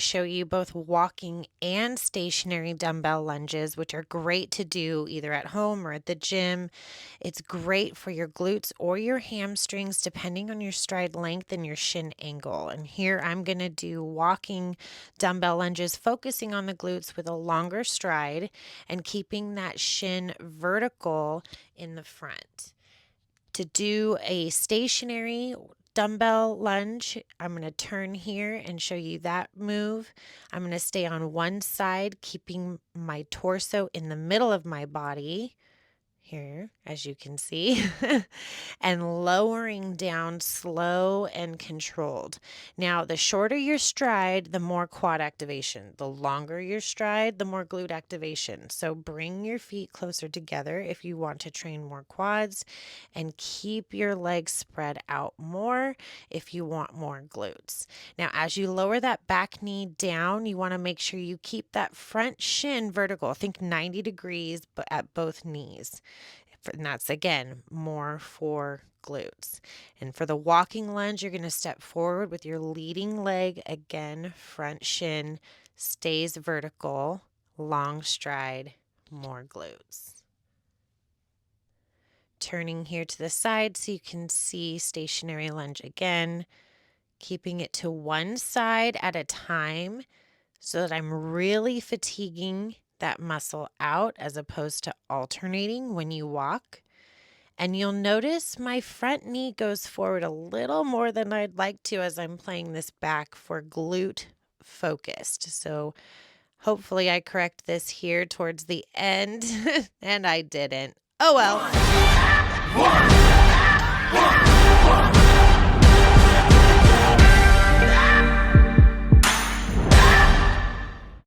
show you both walking and stationary dumbbell lunges, which are great to do either at home or at the gym. It's great for your glutes or your hamstrings, depending on your stride length and your shin angle. And here I'm going to do walking dumbbell lunges, focusing on the glutes with a longer stride and keeping that shin vertical in the front. To do a stationary dumbbell lunge, I'm going to turn here and show you that move. I'm going to stay on one side, keeping my torso in the middle of my body here, as you can see, and lowering down slow and controlled. Now, the shorter your stride, the more quad activation. The longer your stride, the more glute activation. So bring your feet closer together if you want to train more quads, and keep your legs spread out more if you want more glutes. Now, as you lower that back knee down, you want to make sure you keep that front shin vertical. Think 90 degrees but at both knees. And that's, again, more for glutes. And for the walking lunge, you're going to step forward with your leading leg. Again, front shin stays vertical, long stride, more glutes. Turning here to the side so you can see stationary lunge again, keeping it to one side at a time so that I'm really fatiguing that muscle out as opposed to alternating when you walk. And you'll notice my front knee goes forward a little more than I'd like to as I'm playing this back for glute focused. So hopefully I correct this here towards the end, and I didn't. Oh well.